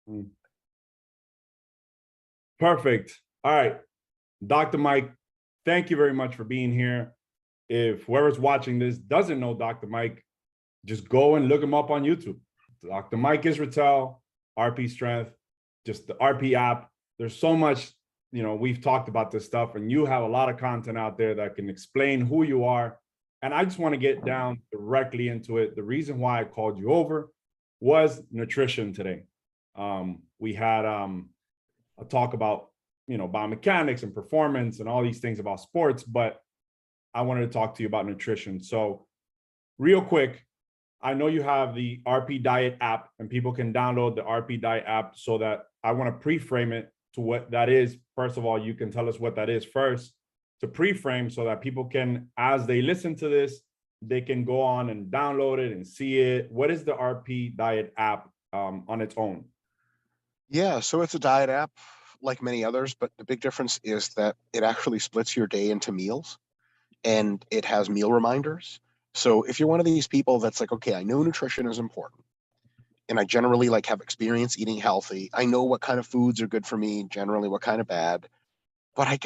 Mm. Perfect. All right. Dr. Mike, thank you very much for being here. If whoever's watching this doesn't know Dr. Mike, just go and look him up on YouTube. Dr. Mike Israetel, RP Strength, just the RP app. There's so much, we've talked about this stuff, and you have a lot of content out there that can explain who you are. And I just want to get down directly into it. The reason why I called you over was nutrition today. We had a talk about, biomechanics and performance and all these things about sports, but I wanted to talk to you about nutrition. So real quick, I know you have the RP Diet app and people can download the RP Diet app, so that I want to pre-frame it to what that is. First of all, you can tell us what that is first to pre-frame, so that people can, as they listen to this, they can go on and download it and see it. What is the RP Diet app on its own? Yeah, so it's a diet app like many others, but the big difference is that it actually splits your day into meals, and it has meal reminders. So if you're one of these people that's like, okay, I know nutrition is important, and I generally have experience eating healthy. I know what kind of foods are good for me, generally what kind of bad, but I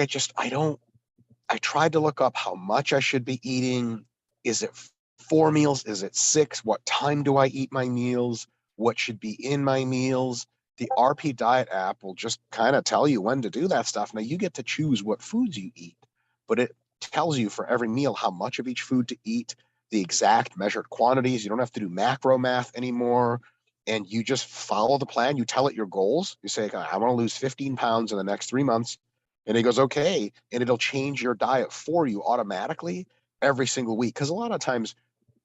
tried to look up how much I should be eating. Is it 4 meals? Is it 6? What time do I eat my meals? What should be in my meals? The RP Diet app will just kind of tell you when to do that stuff. Now you get to choose what foods you eat, but it tells you for every meal how much of each food to eat, the exact measured quantities. You don't have to do macro math anymore. And you just follow the plan. You tell it your goals. You say, I want to lose 15 pounds in the next 3 months. And it goes, okay. And it'll change your diet for you automatically every single week. Because a lot of times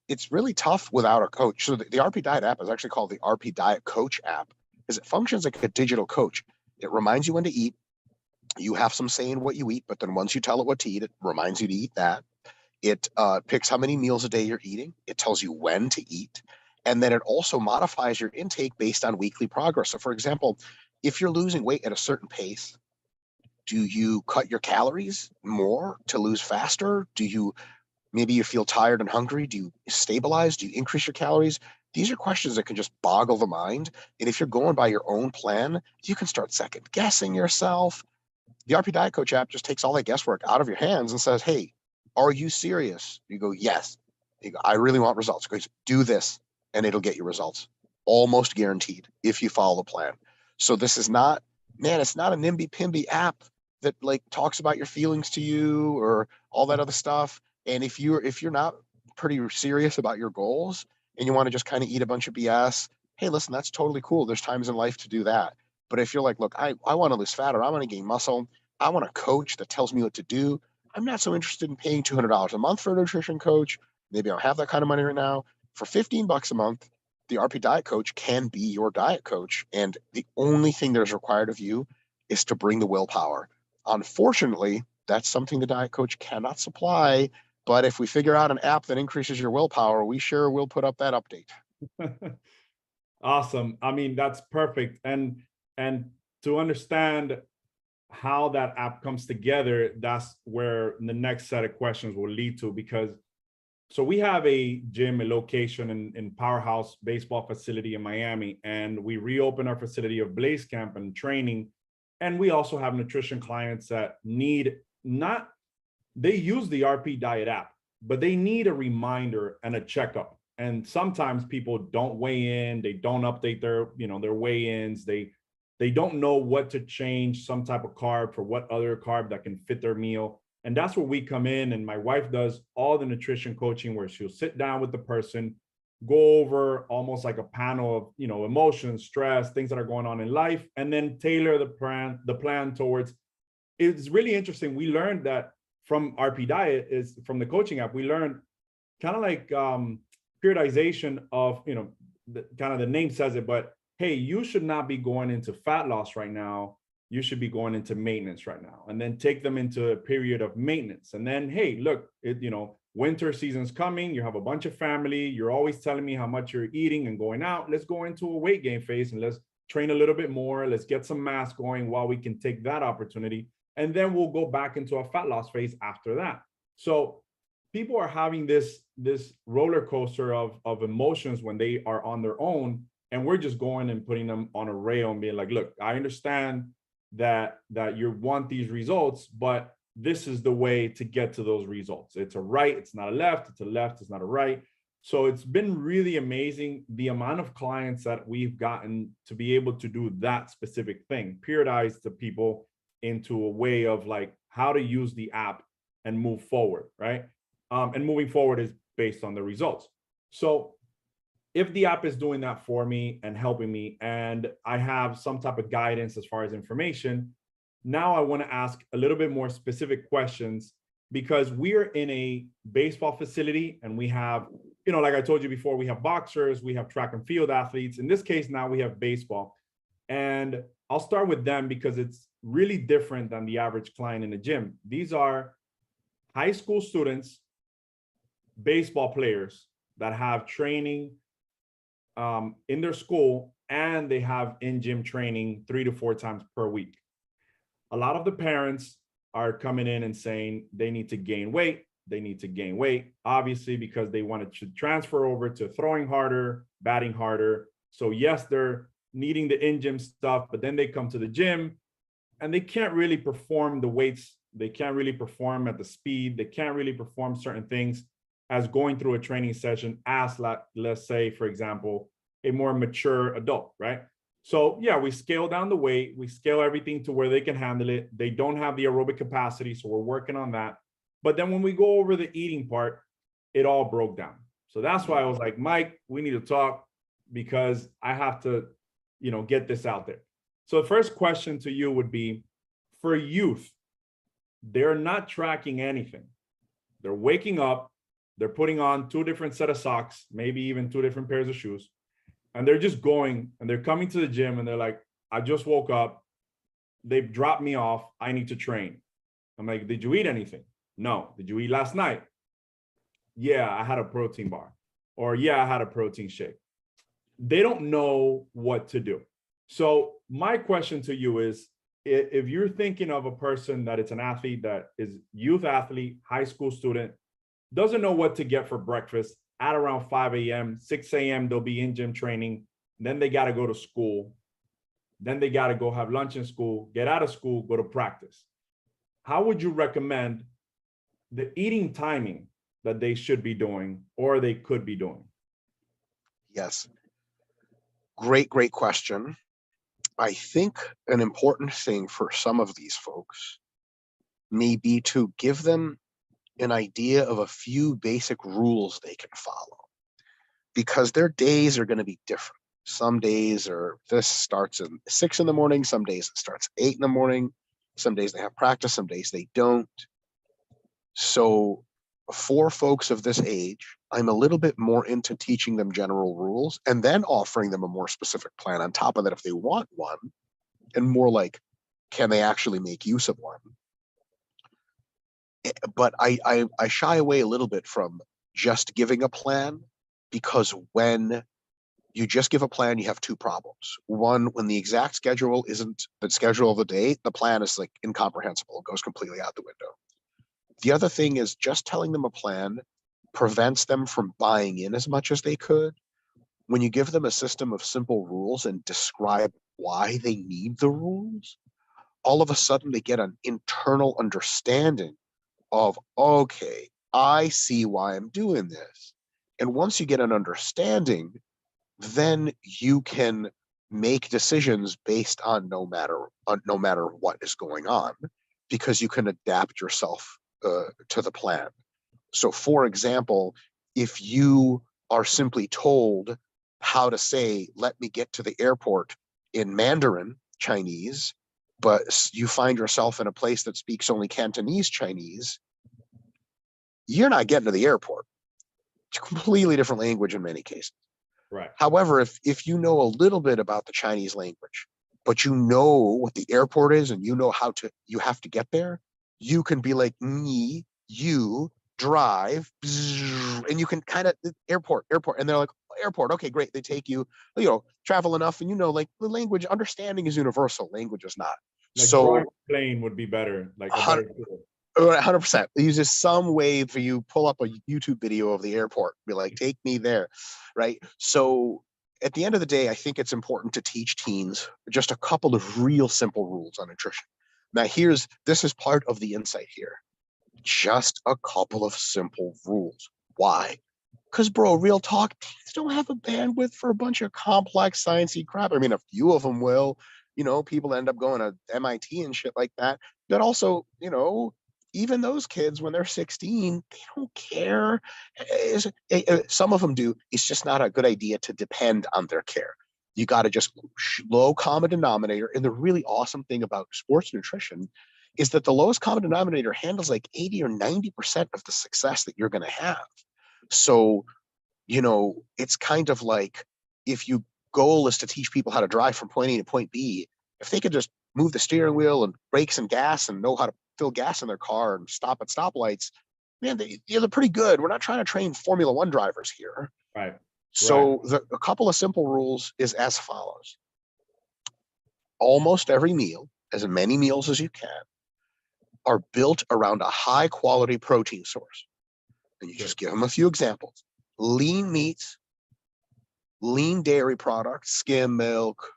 it's really tough without a coach. So the RP Diet app is actually called the RP Diet Coach app, because it functions like a digital coach. It reminds you when to eat. You have some say in what you eat, but then once you tell it what to eat, it reminds you to eat that. It picks how many meals a day you're eating. It tells you when to eat. And then it also modifies your intake based on weekly progress. So for example, if you're losing weight at a certain pace, do you cut your calories more to lose faster? Maybe you feel tired and hungry? Do you stabilize? Do you increase your calories? These are questions that can just boggle the mind. And if you're going by your own plan, you can start second guessing yourself. The RP Diet Coach app just takes all that guesswork out of your hands and says, hey, are you serious? You go, yes. You go, I really want results. It goes, do this, and it'll get you results. Almost guaranteed if you follow the plan. So this is not, it's not a NIMBY-PIMBY app that talks about your feelings to you or all that other stuff. And if you're not pretty serious about your goals and you want to just kind of eat a bunch of BS, hey, listen, that's totally cool. There's times in life to do that. But if you're like, look, I want to lose fat, or I want to gain muscle, I want a coach that tells me what to do. I'm not so interested in paying $200 a month for a nutrition coach. Maybe I don't have that kind of money right now. For $15 a month, the RP Diet Coach can be your diet coach. And the only thing that is required of you is to bring the willpower. Unfortunately, that's something the diet coach cannot supply. But if we figure out an app that increases your willpower, we sure will put up that update. Awesome. I mean, that's perfect. And to understand how that app comes together, that's where the next set of questions will lead to. Because so we have a gym, a location in Powerhouse baseball facility in Miami, and we reopened our facility of Blaze Camp and training. And we also have nutrition clients that they use the RP Diet app, but they need a reminder and a checkup. And sometimes people don't weigh in, they don't update their weigh-ins, they don't know what to change, some type of carb for what other carb that can fit their meal. And that's where we come in, and my wife does all the nutrition coaching, where she'll sit down with the person, go over almost like a panel of, emotions, stress, things that are going on in life, and then tailor the plan towards. It's really interesting. We learned that from RP Diet, is from the coaching app, we learned kind of like periodization of, kind of the name says it, but hey, you should not be going into fat loss right now. You should be going into maintenance right now, and then take them into a period of maintenance. And then, hey, look, winter season's coming. You have a bunch of family. You're always telling me how much you're eating and going out. Let's go into a weight gain phase and let's train a little bit more. Let's get some mass going while we can take that opportunity. And then we'll go back into a fat loss phase after that. So people are having this roller coaster of emotions when they are on their own. and we're just going and putting them on a rail and being like, look, I understand that you want these results, but this is the way to get to those results. It's a right, it's not a left, it's a left, it's not a right. So it's been really amazing the amount of clients that we've gotten to be able to do that specific thing, periodize the people into a way of like how to use the app and move forward, right? And moving forward is based on the results. So if the app is doing that for me and helping me, and I have some type of guidance as far as information, now I want to ask a little bit more specific questions, because we're in a baseball facility and we have, you know, like I told you before, we have boxers, we have track and field athletes. In this case, now we have baseball. And I'll start with them because it's really different than the average client in the gym. These are high school students, baseball players that have training in their school, and they have in-gym training 3 to 4 times per week. A lot of the parents are coming in and saying they need to gain weight. They need to gain weight, obviously, because they want to transfer over to throwing harder, batting harder. So yes, they're needing the in-gym stuff, but then they come to the gym and they can't really perform the weights. They can't really perform at the speed. They can't really perform certain things as going through a training session as, let's say, for example, a more mature adult, right? So yeah, we scale down the weight, we scale everything to where they can handle it. They don't have the aerobic capacity, so we're working on that. But then when we go over the eating part, it all broke down. So that's why I was like, Mike, we need to talk, because I have to, you know, get this out there. So the first question to you would be, for youth, they're not tracking anything. They're waking up, they're putting on 2 different set of socks, maybe even 2 different pairs of shoes. And they're just going and they're coming to the gym and they're like, I just woke up. They've dropped me off. I need to train. I'm like, did you eat anything? No. Did you eat last night? Yeah, I had a protein bar. Or yeah, I had a protein shake. They don't know what to do. So my question to you is, if you're thinking of a person that it's an athlete that is youth athlete, high school student, doesn't know what to get for breakfast at around 5 a.m., 6 a.m., they'll be in gym training. Then they got to go to school. Then they got to go have lunch in school, get out of school, go to practice. How would you recommend the eating timing that they should be doing or they could be doing? Yes. Great question. I think an important thing for some of these folks may be to give them an idea of a few basic rules they can follow, because their days are going to be different. Some days this starts at 6 in the morning. Some days it starts at 8 in the morning. Some days they have practice. Some days they don't. So for folks of this age, I'm a little bit more into teaching them general rules and then offering them a more specific plan on top of that if they want one, and more like, can they actually make use of one? But I shy away a little bit from just giving a plan, because when you just give a plan, you have 2 problems. One, when the exact schedule isn't the schedule of the day, the plan is like incomprehensible. It goes completely out the window. The other thing is, just telling them a plan prevents them from buying in as much as they could. When you give them a system of simple rules and describe why they need the rules, all of a sudden they get an internal understanding of, okay, I see why I'm doing this. And once you get an understanding, then you can make decisions based on no matter what is going on, because you can adapt yourself to the plan. So for example, if you are simply told how to say, let me get to the airport in Mandarin Chinese, but you find yourself in a place that speaks only Cantonese Chinese, you're not getting to the airport. It's a completely different language in many cases. Right. However, if you know a little bit about the Chinese language, but you know what the airport is and you know you have to get there, you can be like, me, you drive, and you can kind of airport, and they're like, airport, okay, great. They take you, travel enough, and like the language understanding is universal. Language is not. Like So drawing a plane would be better, like a better tool. 100%. Use just some way for you pull up a YouTube video of the airport, be like, take me there, right? So at the end of the day, I think it's important to teach teens just a couple of real simple rules on nutrition. Now, this is part of the insight here. Just a couple of simple rules. Why? Because, bro, real talk, teens don't have a bandwidth for a bunch of complex sciencey crap. I mean, a few of them will. People end up going to MIT and shit like that. But also, even those kids, when they're 16, they don't care. Some of them do. It's just not a good idea to depend on their care. You got to just low common denominator. And the really awesome thing about sports nutrition is that the lowest common denominator handles like 80 or 90% of the success that you're going to have. So, it's kind of like if your goal is to teach people how to drive from point A to point B, if they could just move the steering wheel and brakes and gas and know how to fill gas in their car and stop at stoplights, man, they're pretty good. We're not trying to train Formula One drivers here. Right. So a couple of simple rules is as follows. Almost every meal, as many meals as you can, are built around a high quality protein source. And you just give them a few examples. Lean meats, lean dairy products, skim milk,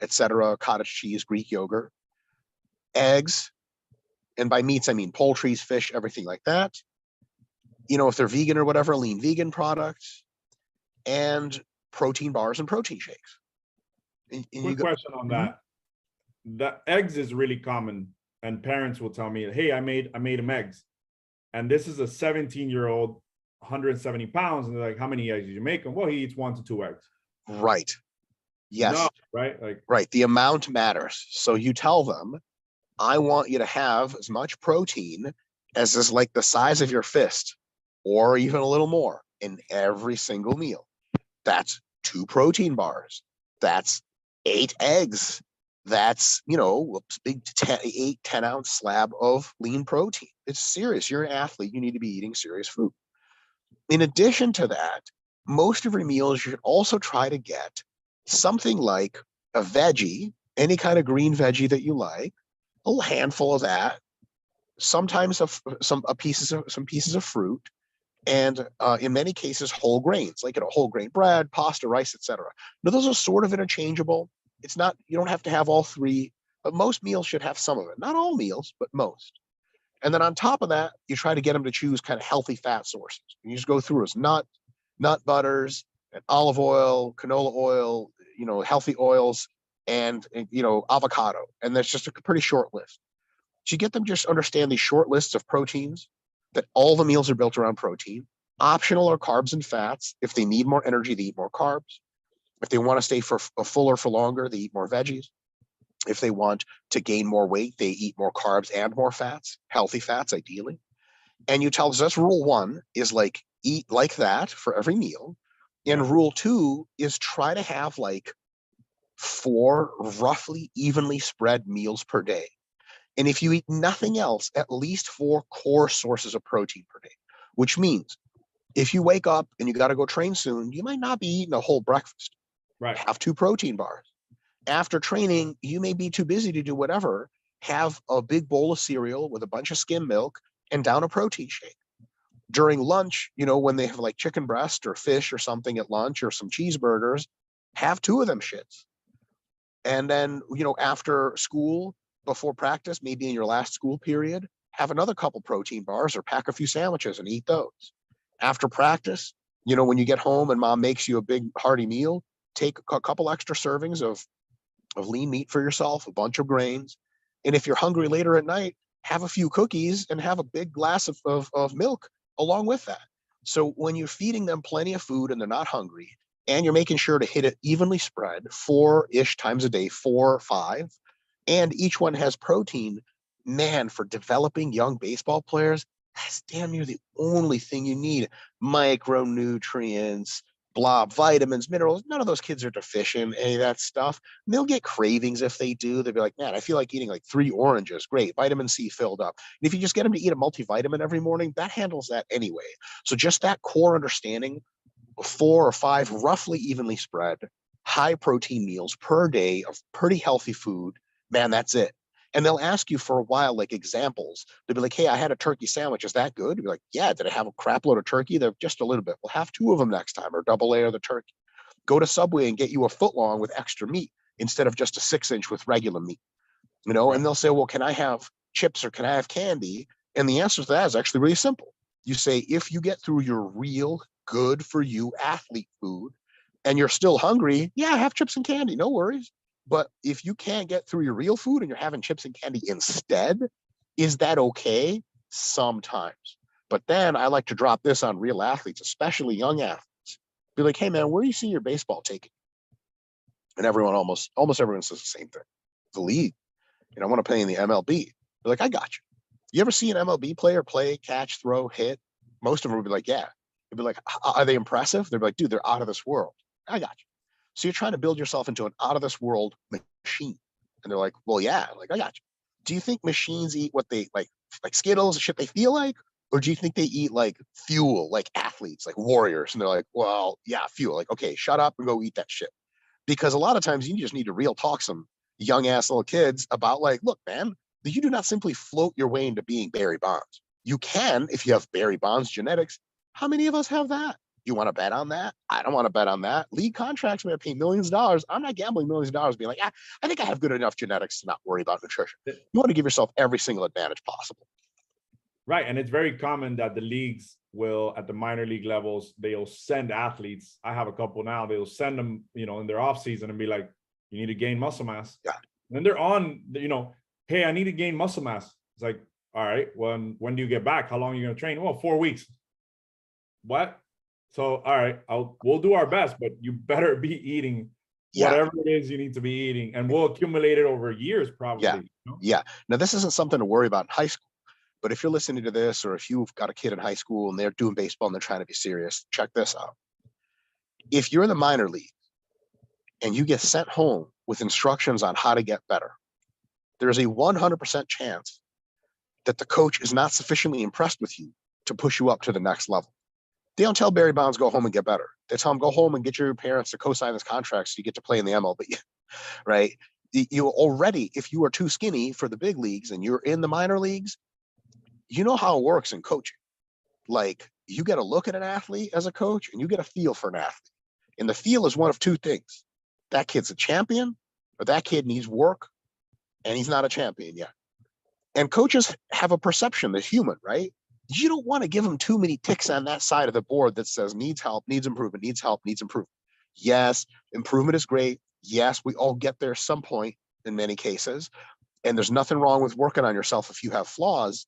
etc., cottage cheese, Greek yogurt, eggs, and by meats, I mean poultry, fish, everything like that. If they're vegan or whatever, lean vegan products, and protein bars and protein shakes. Quick question on that. The eggs is really common, and parents will tell me, hey, I made them eggs. And this is a 17-year-old, 170 pounds. And they're like, how many eggs did you make him? Well, he eats 1 to 2 eggs. Right. Yes. No, right? Right. The amount matters. So you tell them, I want you to have as much protein as is like the size of your fist, or even a little more in every single meal. That's 2 protein bars. That's 8 eggs. That's, big 10 ounce slab of lean protein. It's serious. You're an athlete. You need to be eating serious food. In addition to that, most of your meals, you should also try to get something like a veggie, any kind of green veggie that you like, a little handful of that, sometimes some pieces of fruit, and in many cases whole grains, like whole grain bread, pasta, rice, etc. Now those are sort of interchangeable. It's not, you don't have to have all 3, but most meals should have some of it. Not all meals, but most. And then on top of that, you try to get them to choose kind of healthy fat sources. You just go through as nut butters, and olive oil, canola oil, healthy oils, and avocado. And that's just a pretty short list. So you get them just understand these short lists of proteins, that all the meals are built around protein. Optional are carbs and fats. If they need more energy, they eat more carbs. If they want to stay for fuller for longer, they eat more veggies. If they want to gain more weight, they eat more carbs and more fats, healthy fats ideally. And you tell us that's rule 1 is like eat like that for every meal. And rule 2 is try to have like 4 roughly evenly spread meals per day. And if you eat nothing else, at least 4 core sources of protein per day, which means if you wake up and you got to go train soon, you might not be eating a whole breakfast. Right. Have 2 protein bars. After training, you may be too busy to do whatever. Have a big bowl of cereal with a bunch of skim milk and down a protein shake. During lunch, when they have like chicken breast or fish or something at lunch or some cheeseburgers, have 2 of them shits. And then, after school, before practice, maybe in your last school period, have another couple protein bars or pack a few sandwiches and eat those. After practice, when you get home and mom makes you a big hearty meal, take a couple extra servings of lean meat for yourself, a bunch of grains. And if you're hungry later at night, have a few cookies and have a big glass of milk along with that. So when you're feeding them plenty of food and they're not hungry, and you're making sure to hit it evenly spread 4-ish times a day, 4 or 5, and each one has protein, man, for developing young baseball players, that's damn near the only thing you need. Micronutrients, vitamins, minerals. None of those kids are deficient in any of that stuff. And they'll get cravings if they do. They'll be like, man, I feel like eating like 3 oranges. Great, vitamin C filled up. And if you just get them to eat a multivitamin every morning, that handles that anyway. So just that core understanding, 4 or 5 roughly evenly spread, high protein meals per day of pretty healthy food, man, that's it. And they'll ask you for a while, like examples. They'll be like, hey, I had a turkey sandwich. Is that good? You'll be like, yeah, did I have a crap load of turkey? They're just a little bit. We'll have 2 of them next time, or double layer the turkey. Go to Subway and get you a foot long with extra meat instead of just a 6-inch with regular meat. You know, and they'll say, well, can I have chips or can I have candy? And the answer to that is actually really simple. You say, if you get through your real good for you athlete food and you're still hungry, yeah, have chips and candy, no worries. But if you can't get through your real food and you're having chips and candy instead, is that okay? Sometimes. But then I like to drop this on real athletes, especially young athletes. Be like, hey man, where do you see your baseball taking? And everyone, almost everyone says the same thing. The league. And I want to play in the MLB. They're like, I got you. You ever see an MLB player play, catch, throw, hit? Most of them would be like, yeah. They'd be like, are they impressive? They'd be like, dude, they're out of this world. I got you. So you're trying to build yourself into an out of this world machine. And they're like, well, yeah, like I got you. Do you think machines eat what they like Skittles, shit they feel like? Or do you think they eat like fuel, like athletes, like warriors? And they're like, well, yeah, fuel. Like, okay, shut up and go eat that shit. Because a lot of times you just need to real talk some young ass little kids about like, look, man, you do not simply float your way into being Barry Bonds. You can if you have Barry Bonds genetics. How many of us have that? You want to bet on that? I don't want to bet on that. League contracts may pay millions of dollars. I'm not gambling millions of dollars being like, I think I have good enough genetics to not worry about nutrition. You want to give yourself every single advantage possible. Right. And it's very common that the leagues will, at the minor league levels, they'll send athletes. I have a couple now. They'll send them, you know, in their off season and be like, you need to gain muscle mass. Yeah. And they're on, you know, hey, I need to gain muscle mass. It's like, all right, when do you get back? How long are you going to train? Well, 4 weeks. What? So, all right, we'll do our best, but you better be eating whatever it is you need to be eating, and we'll accumulate it over years, probably. Yeah. You know? Yeah. Now, this isn't something to worry about in high school, but if you're listening to this, or if you've got a kid in high school and they're doing baseball and they're trying to be serious, check this out. If you're in the minor league and you get sent home with instructions on how to get better, there's a 100% chance that the coach is not sufficiently impressed with you to push you up to the next level. They don't tell Barry Bonds, go home and get better. They tell him, go home and get your parents to co-sign this contract so you get to play in the MLB, right? You already, if you are too skinny for the big leagues and you're in the minor leagues, you know how it works in coaching. Like, you get a look at an athlete as a coach and you get a feel for an athlete. And the feel is one of two things. That kid's a champion, or that kid needs work and he's not a champion yet. And coaches have a perception that's human, right? You don't want to give them too many ticks on that side of the board that says needs help, needs improvement, needs help, needs improvement. Yes, improvement is great. Yes, we all get there some point in many cases. And there's nothing wrong with working on yourself if you have flaws.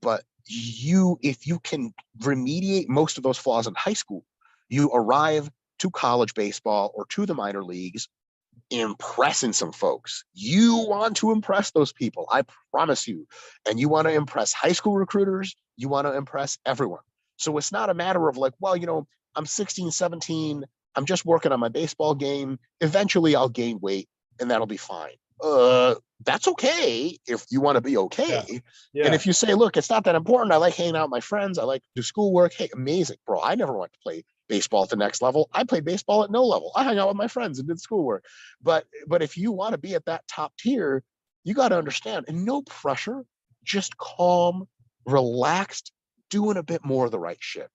But if you can remediate most of those flaws in high school, you arrive to college baseball or to the minor leagues impressing some folks. You want to impress those people, I promise you. And you want to impress high school recruiters, you want to impress everyone. So it's not a matter of like, well, you know, I'm 16, 17, I'm just working on my baseball game. Eventually I'll gain weight and that'll be fine. That's okay if you want to be okay. Yeah. Yeah. And if you say, look, it's not that important. I like hanging out with my friends. I like to do schoolwork. Hey, amazing, bro. I never went to play baseball at the next level. I played baseball at no level. I hung out with my friends and did schoolwork. But if you want to be at that top tier, you got to understand, and no pressure, just calm, relaxed, doing a bit more of the right shit.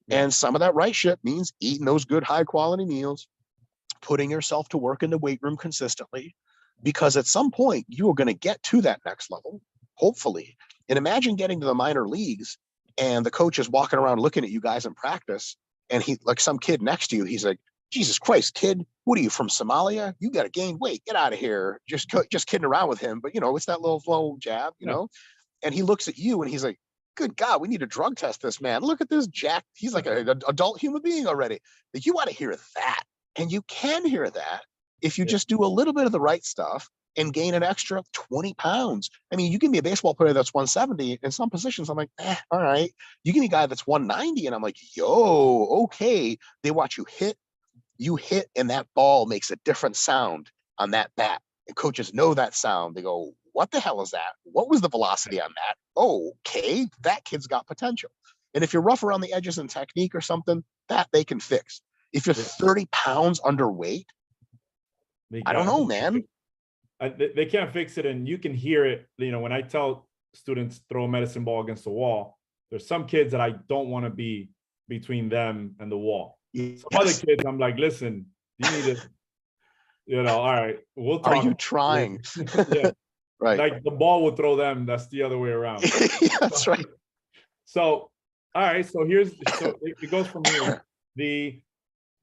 Yeah. And some of that right shit means eating those good high quality meals, putting yourself to work in the weight room consistently, because at some point you are going to get to that next level, hopefully. And imagine getting to the minor leagues and the coach is walking around looking at you guys in practice, and he, like some kid next to you, he's like, Jesus Christ, kid, what are you, from Somalia? You got to gain weight. Get out of here. Just kidding around with him. But, you know, it's that little flow jab, you know, and he looks at you and he's like, good God, we need to drug test this man. Look at this jack. He's like an adult human being already. Like, you want to hear that. And you can hear that if you just do a little bit of the right stuff and gain an extra 20 pounds. I mean, you give me a baseball player that's 170 in some positions, I'm like, all right. You give me a guy that's 190 and I'm like, yo, okay. They watch you hit, and that ball makes a different sound on that bat. And coaches know that sound. They go, what the hell is that? What was the velocity on that? Oh, okay, that kid's got potential. And if you're rough around the edges in technique or something, that they can fix. If you're 30 pounds underweight, I don't know, man. They can't fix it, and you can hear it. You know, when I tell students throw a medicine ball against the wall, there's some kids that I don't want to be between them and the wall. Some other kids, I'm like, listen, You need to, all right, we'll Are talk. you trying? Yeah, Right. like the ball will throw them. That's the other way around. Yeah, that's right. So, all right. So it goes from here.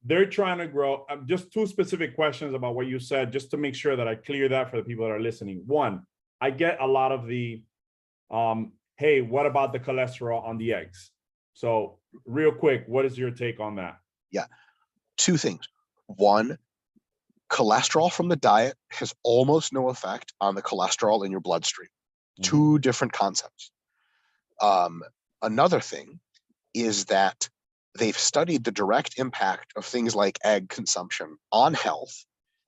They're trying to grow. Just two specific questions about what you said, just to make sure that I clear that for the people that are listening. One, I get a lot of the, hey, what about the cholesterol on the eggs? So real quick, what is your take on that? Yeah. Two things. One, cholesterol from the diet has almost no effect on the cholesterol in your bloodstream. Mhm. Two different concepts. Another thing is that they've studied the direct impact of things like egg consumption on health.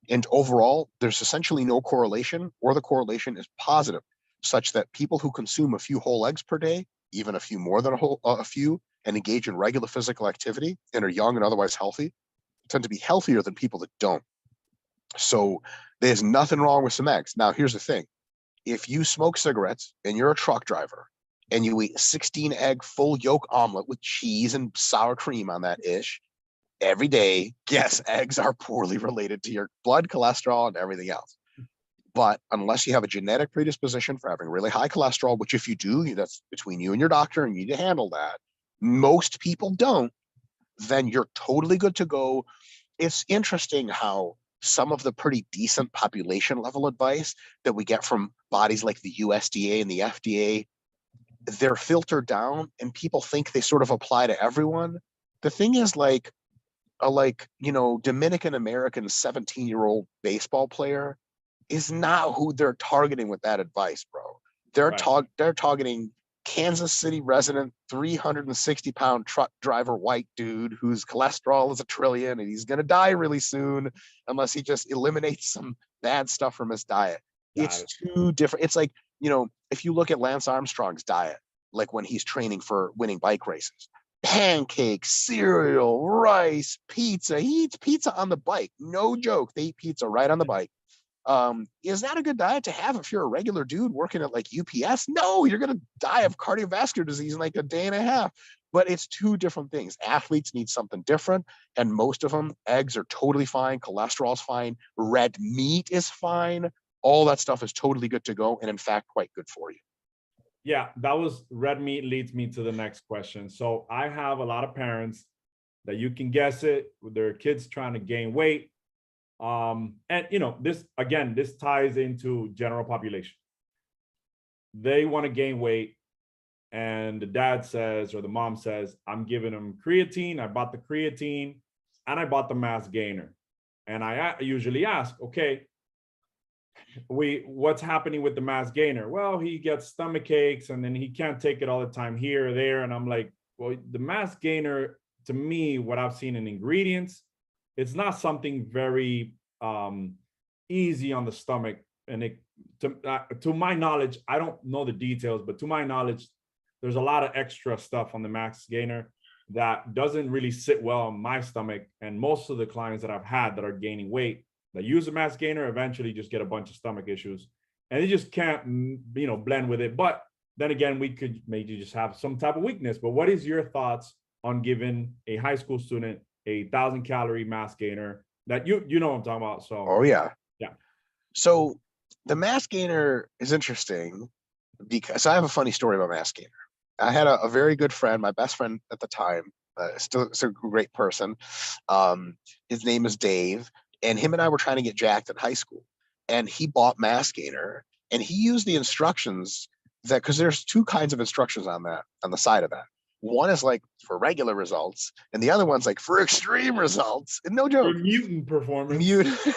And overall, there's essentially no correlation, or the correlation is positive, such that people who consume a few whole eggs per day, even a few more than a few, and engage in regular physical activity and are young and otherwise healthy, tend to be healthier than people that don't. So there's nothing wrong with some eggs. Now, here's the thing. If you smoke cigarettes and you're a truck driver and you eat 16 egg full yolk omelet with cheese and sour cream on that ish every day, yes, eggs are poorly related to your blood cholesterol and everything else. But unless you have a genetic predisposition for having really high cholesterol, which if you do, that's between you and your doctor and you need to handle that. Most people don't, then you're totally good to go. It's interesting how some of the pretty decent population level advice that we get from bodies like the USDA and the FDA, they're filtered down and people think they sort of apply to everyone. The thing is, like Dominican American 17-year-old baseball player is not who they're targeting with that advice, bro. Right. They're targeting Kansas City resident 360-pound truck driver white dude whose cholesterol is 1 trillion and he's gonna die really soon unless he just eliminates some bad stuff from his diet. Got It's it. too different. It's like, if you look at Lance Armstrong's diet, like when he's training for winning bike races, pancakes, cereal, rice, pizza. He eats pizza on the bike. No joke. They eat pizza right on the bike. Is that a good diet to have if you're a regular dude working at like UPS? No, you're going to die of cardiovascular disease in like a day and a half. But it's two different things. Athletes need something different. And most of them, eggs are totally fine. Cholesterol's fine. Red meat is fine. All that stuff is totally good to go. And in fact, quite good for you. Yeah, that was red meat leads me to the next question. So I have a lot of parents that you can guess it, with their kids trying to gain weight. And this ties into general population. They want to gain weight, and the dad says, or the mom says, I'm giving them creatine. I bought the creatine and I bought the mass gainer. And I usually ask, okay, what's happening with the mass gainer? Well, he gets stomach aches and then he can't take it all the time here or there. And I'm like, well, the mass gainer, to me, what I've seen in ingredients, it's not something very easy on the stomach. And to my knowledge, I don't know the details, but to my knowledge, there's a lot of extra stuff on the mass gainer that doesn't really sit well on my stomach. And most of the clients that I've had that are gaining weight that use a mass gainer eventually just get a bunch of stomach issues, and they just can't, blend with it. But then again, we could maybe just have some type of weakness. But what is your thoughts on giving a high school student a 1,000-calorie mass gainer that you know what I'm talking about? So, Oh, yeah. yeah. So the mass gainer is interesting because I have a funny story about mass gainer. I had a very good friend, my best friend at the time, still a great person. His name is Dave, and him and I were trying to get jacked in high school. And he bought mass gainer, and he used the instructions because there's two kinds of instructions on the side of that. One is like for regular results, and the other one's like for extreme results. And no joke, For mutant performance.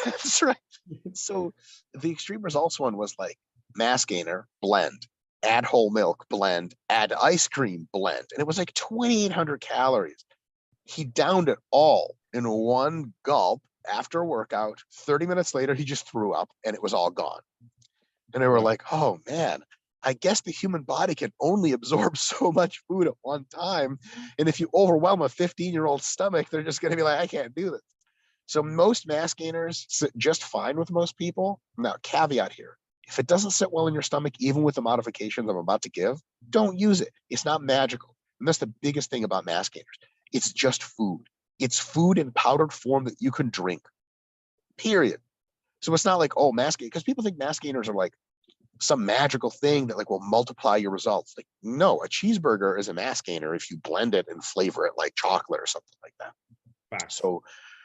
That's right. So the extreme results one was like mass gainer, blend, add whole milk, blend, add ice cream, blend. And it was like 2,800 calories. He downed it all in one gulp after a workout. 30 minutes later, he just threw up and it was all gone. And they were like, oh man, I guess the human body can only absorb so much food at one time. And if you overwhelm a 15-year-old stomach, they're just going to be like, I can't do this. So most mass gainers sit just fine with most people. Now, caveat here. If it doesn't sit well in your stomach, even with the modifications I'm about to give, don't use it. It's not magical. And that's the biggest thing about mass gainers. It's just food. It's food in powdered form that you can drink. period. So it's not like, oh, mass gain, because people think mass gainers are like some magical thing that like will multiply your results. Like, no, a cheeseburger is a mass gainer if you blend it and flavor it like chocolate or something like that. Facts. So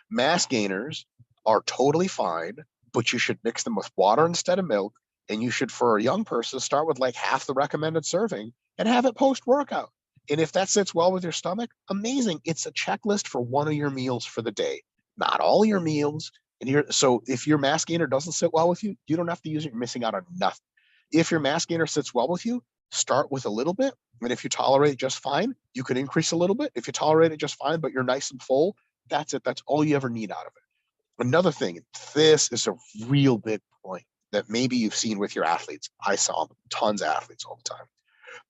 mass gainers are totally fine, but you should mix them with water instead of milk. And you should, for a young person, start with like half the recommended serving and have it post workout. And if that sits well with your stomach, amazing. It's a checklist for one of your meals for the day, not all your meals. So if your mass gainer doesn't sit well with you, you don't have to use it. You're missing out on nothing. If your mass gainer sits well with you, start with a little bit. And if you tolerate it just fine, you can increase a little bit. If you tolerate it just fine, but you're nice and full, that's it. That's all you ever need out of it. Another thing, this is a real big point that maybe you've seen with your athletes. I saw tons of athletes all the time.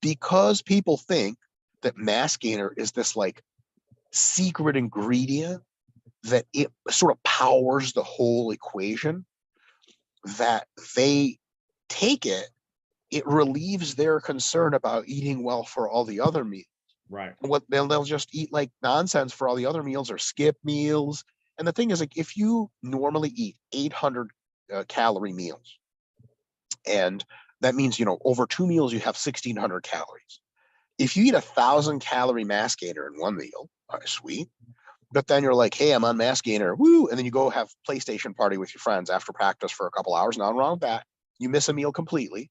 Because people think that mass gainer is this like secret ingredient that it sort of powers the whole equation, that they take it, it relieves their concern about eating well for all the other meals. Right. What they'll just eat like nonsense for all the other meals or skip meals. And the thing is, like, if you normally eat 800 calorie meals, and that means, you know, over 2 meals, you have 1,600 calories. If you eat 1,000-calorie mass gainer in one meal, sweet. But then you're like, hey, I'm on mass gainer, woo, and then you go have PlayStation party with your friends after practice for a couple hours. Nothing wrong with that. You miss a meal completely.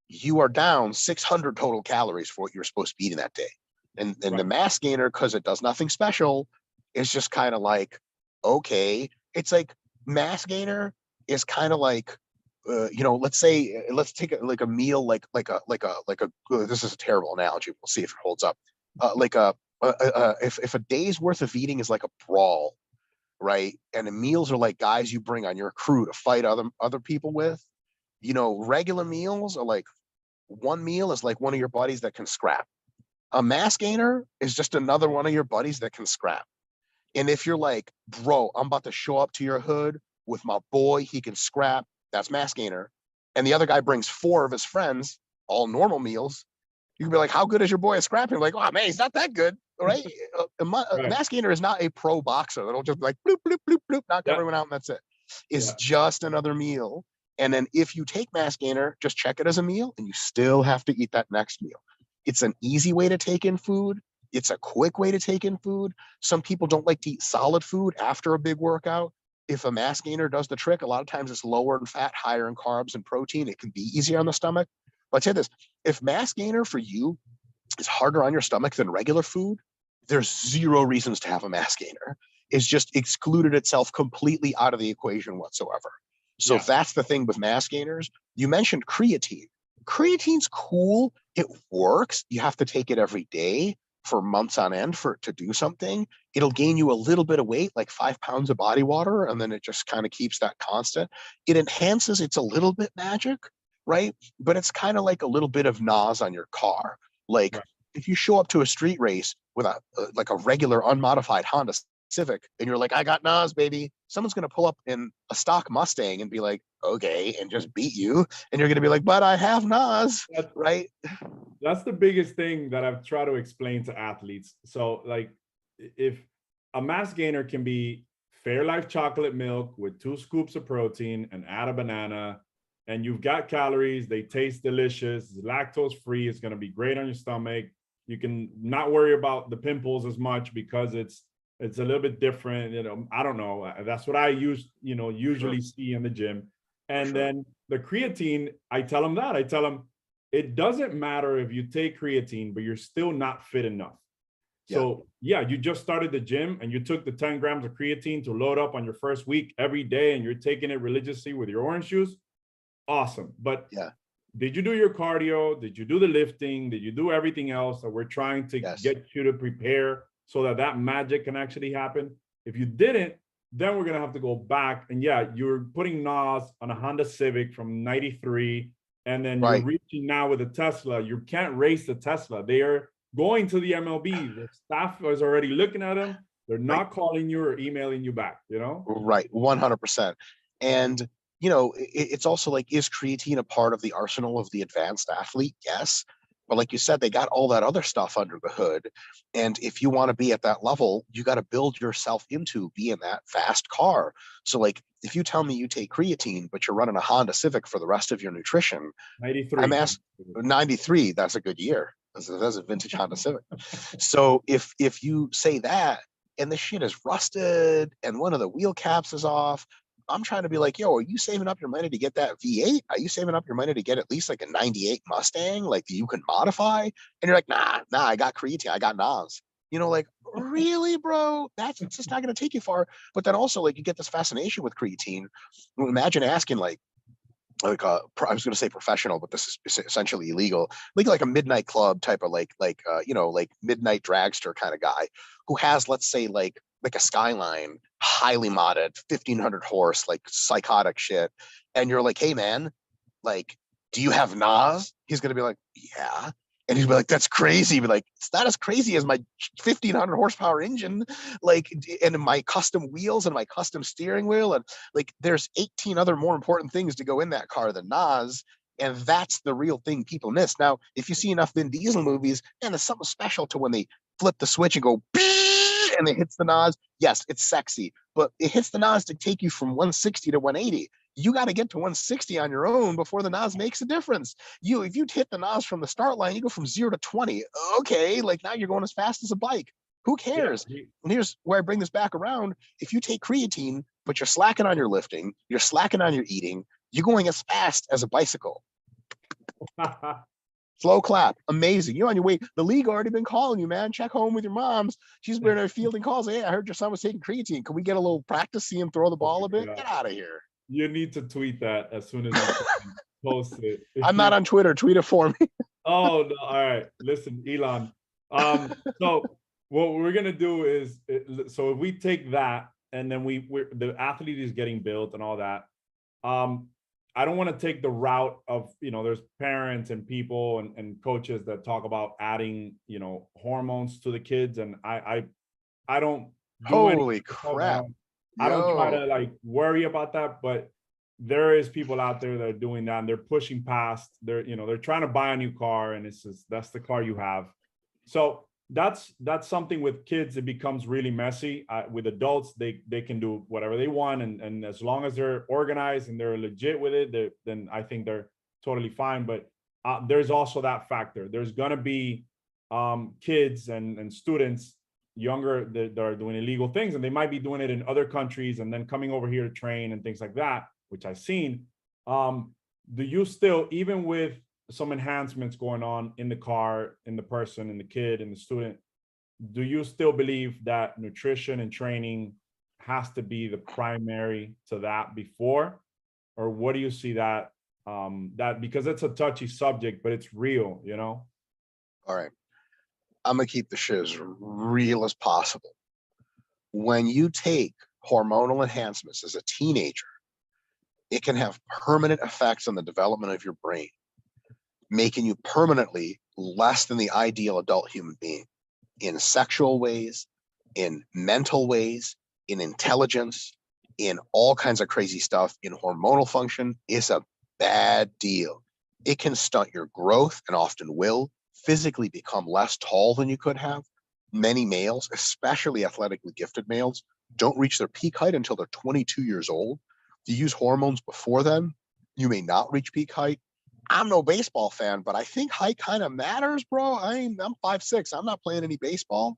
You are down 600 total calories for what you're supposed to be eating that day. And Right. the mass gainer, because it does nothing special, is just kind of like, okay. It's like mass gainer is kind of like, you know, let's say, let's take like a meal, like this is a terrible analogy. We'll see if it holds up. If a day's worth of eating is like a brawl, right? And the meals are like guys you bring on your crew to fight other people with. You know, regular meals are like, one meal is like one of your buddies that can scrap. A mass gainer is just another one of your buddies that can scrap. And if you're like, bro, I'm about to show up to your hood with my boy, he can scrap, that's mass gainer. And the other guy brings 4 of his friends, all normal meals. You can be like, how good is your boy at scrapping? Like, oh man, he's not that good, right? A Right. mass gainer is not a pro boxer that'll just be like bloop, bloop, bloop, bloop, knock Yeah. everyone out, and that's it. It's Yeah. just another meal. And then if you take mass gainer, just check it as a meal, and you still have to eat that next meal. It's an easy way to take in food. It's a quick way to take in food. Some people don't like to eat solid food after a big workout. If a mass gainer does the trick, a lot of times it's lower in fat, higher in carbs and protein. It can be easier on the stomach. But I'd say this, if mass gainer for you is harder on your stomach than regular food, there's 0 reasons to have a mass gainer. It's just excluded itself completely out of the equation whatsoever. So Yeah. that's the thing with mass gainers. You mentioned creatine. Creatine's cool. It works. You have to take it every day for months on end for it to do something. It'll gain you a little bit of weight, like 5 pounds of body water, and then it just kind of keeps that constant. It enhances, it's a little bit magic, right? But it's kind of like a little bit of NOS on your car. Like, Right. if you show up to a street race with like a regular unmodified Honda Civic and you're like, I got NOS, baby, someone's going to pull up in a stock Mustang and be like, okay, and just beat you. And you're going to be like, but I have NOS, That's, right? that's the biggest thing that I've tried to explain to athletes. So, like, if a mass gainer can be Fairlife chocolate milk with 2 scoops of protein and add a banana, and you've got calories, they taste delicious, lactose free, it's going to be great on your stomach. You can not worry about the pimples as much because it's a little bit different. You know, I don't know. That's what I usually see in the gym. And then the creatine, I tell them that. I tell them it doesn't matter if you take creatine, but you're still not fit enough. So yeah, you just started the gym and you took the 10 grams of creatine to load up on your first week every day, and you're taking it religiously with your orange juice. Awesome. But did you do your cardio? Did you do the lifting? Did you do everything else that we're trying to get you to prepare so that that magic can actually happen? If you didn't, then we're going to have to go back. And yeah, you're putting NOS on a Honda Civic from 93. And then you're reaching now with a Tesla. You can't race the Tesla. They are going to the MLB. The staff is already looking at them. They're not calling you or emailing you back, you know? Right. 100%. And, you know, it's also like, is creatine a part of the arsenal of the advanced athlete? Yes. But like you said, they got all that other stuff under the hood. And if you want to be at that level, you got to build yourself into being that fast car. So like if you tell me you take creatine, but you're running a Honda Civic for the rest of your nutrition, I'm 93. asked 93. That's a good year. That's a vintage Honda Civic. So if you say that and the shit is rusted and one of the wheel caps is off, I'm trying to be like, yo, are you saving up your money to get that V8? Are you saving up your money to get at least like a 98 Mustang, like you can modify? And you're like, nah, I got creatine, I got NOS. You know, like, really, bro? That's just not going to take you far. But then also, like, you get this fascination with creatine. Imagine asking, I was going to say professional, but this is essentially illegal. Like a midnight club type of like midnight dragster kind of guy who has, let's say, like a Skyline, highly modded, 1,500 horse, like psychotic shit, and you're like, hey man, like, do you have NOS? He's going to be like, yeah. And he'd be like, that's crazy. But like, it's not as crazy as my 1,500 horsepower engine, like, and my custom wheels and my custom steering wheel. And like, there's 18 other more important things to go in that car than NOS. And that's the real thing people miss. Now, if you see enough Vin Diesel movies, and there's something special to when they flip the switch and go, and it hits the NOS. Yes, it's sexy, but it hits the NOS to take you from 160 to 180. You got to get to 160 on your own before the NOS makes a difference. If you hit the NOS from the start line, you go from 0 to 20. Okay, like now you're going as fast as a bike. Who cares? Yeah. And here's where I bring this back around. If you take creatine, but you're slacking on your lifting, you're slacking on your eating, you're going as fast as a bicycle. Slow clap. Amazing. You're on your way. The league already been calling you, man. Check home with your moms. She's been there fielding calls. Hey, I heard your son was taking creatine. Can we get a little practice, see him throw the ball a bit? Get out of here. You need to tweet that as soon as you post it. I'm not on Twitter. Tweet it for me. Oh, no. All right. Listen, Elon. So what we're going to do is, so if we take that and then the athlete is getting built and all that, I don't want to take the route of, there's parents and people and coaches that talk about adding, hormones to the kids. And I don't do Holy crap. I don't try to like worry about that, but there is people out there that are doing that and they're pushing past. They're trying to buy a new car and it's just, that's the car you have. So that's something with kids. It becomes really messy. With adults, they can do whatever they want, and as long as they're organized and they're legit with it, then I think they're totally fine. But there's also that factor. There's gonna be kids and students younger that are doing illegal things, and they might be doing it in other countries and then coming over here to train and things like that, which I've seen. Do you still, even with some enhancements going on in the car, in the person, in the kid, in the student, do you still believe that nutrition and training has to be the primary to that before? Or what do you see that, because it's a touchy subject, but it's real, All right. I'm going to keep the shit as real as possible. When you take hormonal enhancements as a teenager, it can have permanent effects on the development of your brain, making you permanently less than the ideal adult human being in sexual ways, in mental ways, in intelligence, in all kinds of crazy stuff, in hormonal function. Is a bad deal. It can stunt your growth and often will physically become less tall than you could have. Many males, especially athletically gifted males, don't reach their peak height until they're 22 years old. If you use hormones before then, you may not reach peak height. I'm no baseball fan, but I think height kind of matters, bro. I'm 5'6". I'm not playing any baseball.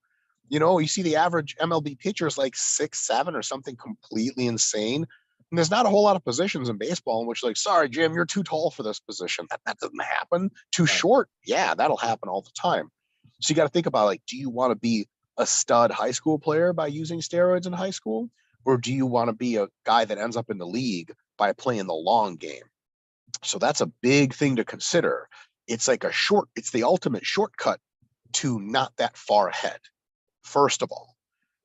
You see the average MLB pitcher is like 6'7" or something completely insane. And there's not a whole lot of positions in baseball in which, like, sorry, Jim, you're too tall for this position. That doesn't happen. Too short. Yeah, that'll happen all the time. So you got to think about, like, do you want to be a stud high school player by using steroids in high school? Or do you want to be a guy that ends up in the league by playing the long game? So that's a big thing to consider. It's like it's the ultimate shortcut to not that far ahead, first of all.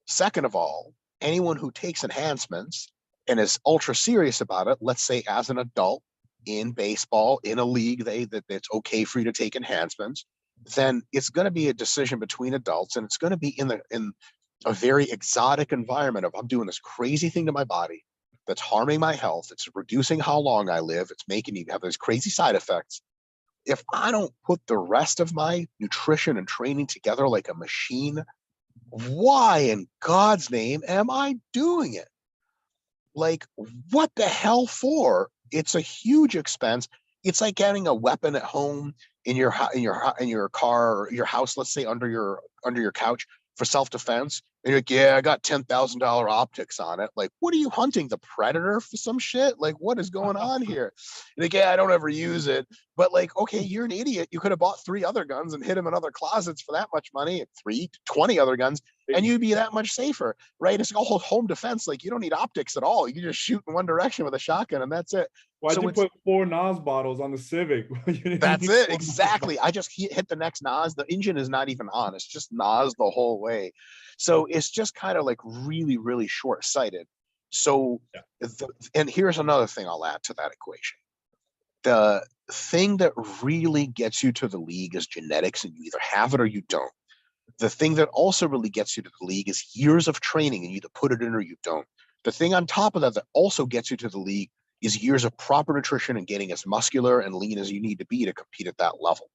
Second of all, anyone who takes enhancements and is ultra serious about it, let's say as an adult in baseball, in a league that it's okay for you to take enhancements, then it's going to be a decision between adults, and it's going to be in a very exotic environment of, I'm doing this crazy thing to my body that's harming my health. It's reducing how long I live. It's making me have those crazy side effects. If I don't put the rest of my nutrition and training together like a machine, why in God's name am I doing it? Like, what the hell for? It's a huge expense. It's like getting a weapon at home in your car or your house, let's say under your couch for self-defense. And you're like, yeah, I got $10,000 optics on it. Like, what are you hunting? The predator for some shit? Like, what is going on here? And like, yeah, I don't ever use it. But like, okay, you're an idiot. You could have bought 3 other guns and hid them in other closets for that much money, 20 other guns, and you'd be that much safer, right? It's all home defense. Like, you don't need optics at all. You can just shoot in one direction with a shotgun, and that's it. Why'd So you put 4 NOS bottles on the Civic? You didn't that's need it 4 NOS bottles. exactly. I just hit the next NOS. The engine is not even on. It's just NOS the whole way. So it's just kind of like really, really short sighted. So, and here's another thing I'll add to that equation. The thing that really gets you to the league is genetics, and you either have it or you don't. The thing that also really gets you to the league is years of training, and you either put it in or you don't. The thing on top of that that also gets you to the league is years of proper nutrition and getting as muscular and lean as you need to be to compete at that level.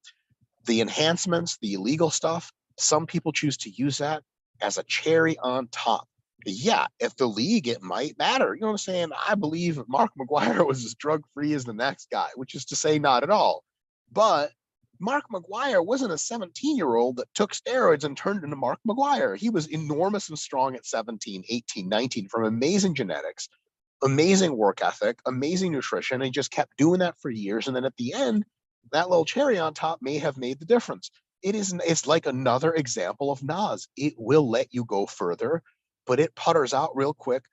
The enhancements, the illegal stuff, some people choose to use that as a cherry on top. Yeah, if the league, it might matter. You know what I'm saying? I believe Mark McGuire was as drug free as the next guy, which is to say, not at all. But Mark McGuire wasn't a 17-year-old that took steroids and turned into Mark McGuire. He was enormous and strong at 17, 18, 19 from amazing genetics, amazing work ethic, amazing nutrition, and he just kept doing that for years. And then at the end, that little cherry on top may have made the difference. It's like another example of NOS. It will let you go further, but it putters out real quick.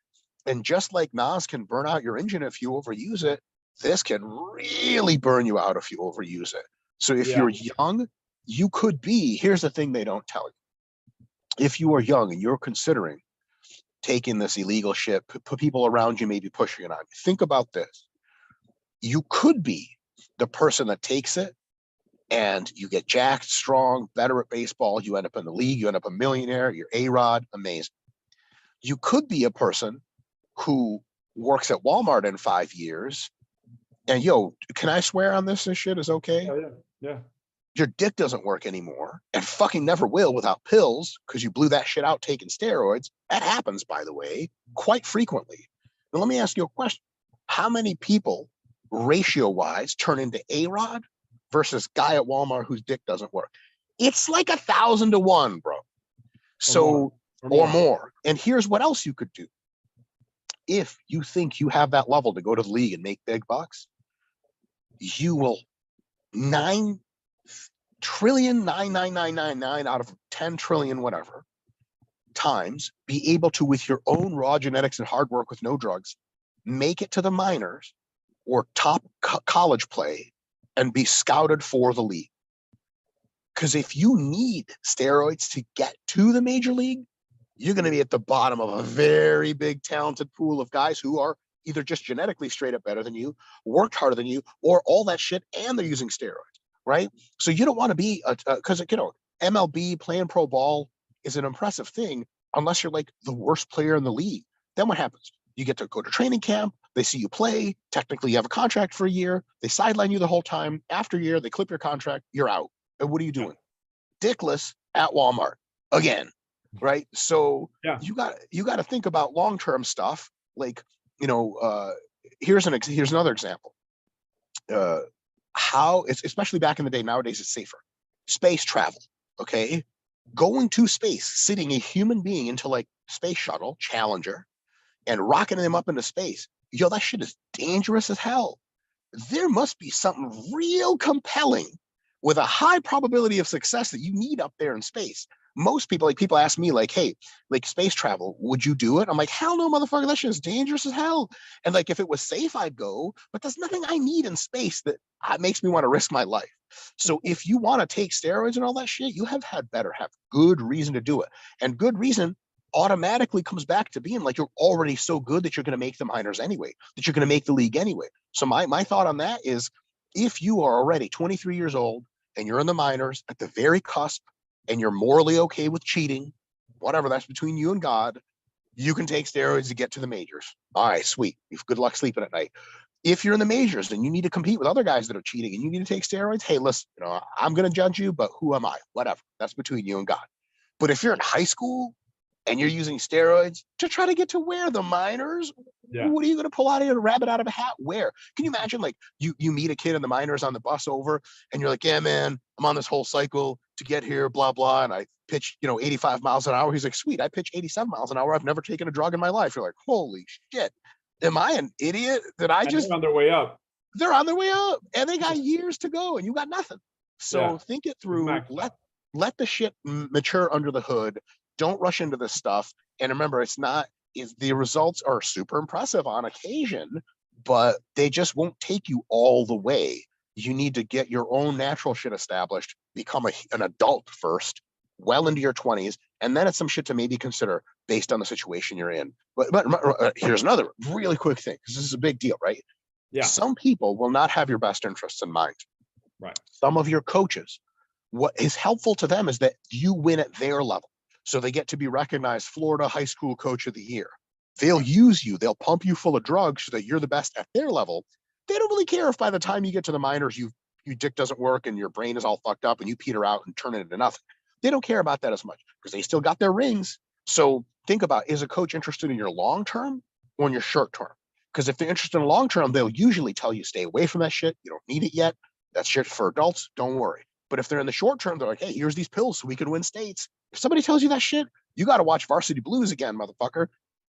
And just like NOS can burn out your engine if you overuse it, this can really burn you out if you overuse it. So if you're young, you could be, here's the thing they don't tell you. If you are young and you're considering taking this illegal shit, put people around you maybe pushing it on you, think about this. You could be the person that takes it and you get jacked, strong, better at baseball, you end up in the league, you end up a millionaire, you're A-Rod, amazing. You could be a person who works at Walmart in 5 years and, yo, can I swear on this? This shit is okay? Yeah. Your dick doesn't work anymore and fucking never will without pills because you blew that shit out taking steroids. That happens, by the way, quite frequently. Now, let me ask you a question. How many people, ratio-wise, turn into A-Rod versus guy at Walmart whose dick doesn't work? It's like 1,000 to 1, bro. So, or more. And here's what else you could do. If you think you have that level to go to the league and make big bucks, you will 9 trillion 99999 out of 10 trillion whatever times be able to, with your own raw genetics and hard work with no drugs, make it to the minors or top college play and be scouted for the league. Because if you need steroids to get to the major league, you're going to be at the bottom of a very big talented pool of guys who are either just genetically straight up better than you, worked harder than you, or all that shit, and they're using steroids, right? So you don't want to be, because, MLB, playing pro ball is an impressive thing unless you're like the worst player in the league. Then what happens? You get to go to training camp, they see you play, technically you have a contract for a year, they sideline you the whole time. After a year, they clip your contract, you're out. And what are you doing? Dickless at Walmart again, right? So you got to think about long-term stuff. Like, here's another example. How it's, especially back in the day, nowadays it's safer. Space travel, okay? Going to space, sitting a human being into like space shuttle, Challenger, and rocketing them up into space. Yo, that shit is dangerous as hell. There must be something real compelling with a high probability of success that you need up there in space. Most people, like people ask me like, hey, like space travel, would you do it? I'm like, hell no, motherfucker, that shit is dangerous as hell. And like, if it was safe, I'd go, but there's nothing I need in space that makes me want to risk my life. So if you want to take steroids and all that shit, you have good reason to do it. And good reason automatically comes back to being like, you're already so good that you're going to make the minors anyway, that you're going to make the league anyway. So my thought on that is, if you are already 23 years old and you're in the minors at the very cusp and you're morally okay with cheating, whatever, that's between you and God, you can take steroids to get to the majors. All right, sweet. Good luck sleeping at night. If you're in the majors and you need to compete with other guys that are cheating and you need to take steroids, hey, listen, I'm going to judge you, but who am I? Whatever. That's between you and God. But if you're in high school and you're using steroids to try to get to where the minors, Yeah. what are you going to pull out of a rabbit out of a hat? Where? Can you imagine, like, you meet a kid in the minors on the bus over and you're like, yeah, man, I'm on this whole cycle to get here, blah, blah. And I pitched, 85 miles an hour. He's like, sweet, I pitch 87 miles an hour. I've never taken a drug in my life. You're like, holy shit. Am I an idiot that I And just, they're on their way up. they're on their way up and they got years to go and you got nothing. So Yeah. think it You through. maxed out. Let the shit mature under the hood. Don't rush into this stuff. And remember, the results are super impressive on occasion, but they just won't take you all the way. You need to get your own natural shit established, become an adult first, well into your 20s, and then it's some shit to maybe consider based on the situation you're in. But here's another really quick thing, because this is a big deal, right? Yeah. Some people will not have your best interests in mind. Right. Some of your coaches, what is helpful to them is that you win at their level. So they get to be recognized Florida High School Coach of the Year. They'll use you, they'll pump you full of drugs so that you're the best at their level. They don't really care if by the time you get to the minors, your dick doesn't work and your brain is all fucked up and you peter out and turn it into nothing. They don't care about that as much because they still got their rings. So think about, is a coach interested in your long term or in your short term? Because if they're interested in long term, they'll usually tell you stay away from that shit. You don't need it yet. That's shit for adults. Don't worry. But if they're in the short term, they're like, hey, here's these pills so we can win states. If somebody tells you that shit, you got to watch Varsity Blues again, motherfucker,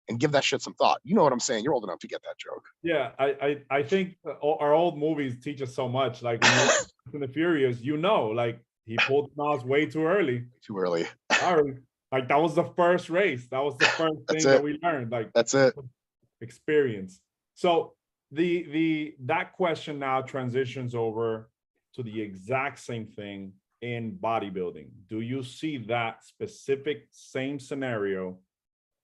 and give that shit some thought. You know what I'm saying? You're old enough to get that joke. Yeah, I think our old movies teach us so much. Like in the Furious, like he pulled the mouse way too early. Too early. Sorry. Like that was the first race. That was the first thing that we learned. Like that's it. Experience. So that question now transitions over to the exact same thing in bodybuilding. Do you see that specific same scenario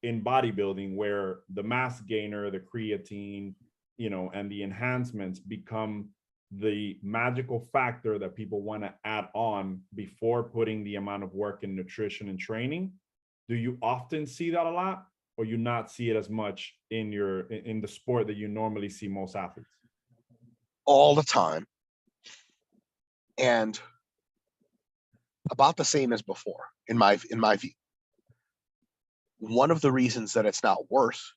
in bodybuilding where the mass gainer, the creatine, and the enhancements become the magical factor that people want to add on before putting the amount of work in nutrition and training? Do you often see that a lot, or you not see it as much in the sport that you normally see most athletes? All the time. And about the same as before, in my view. One of the reasons that it's not worse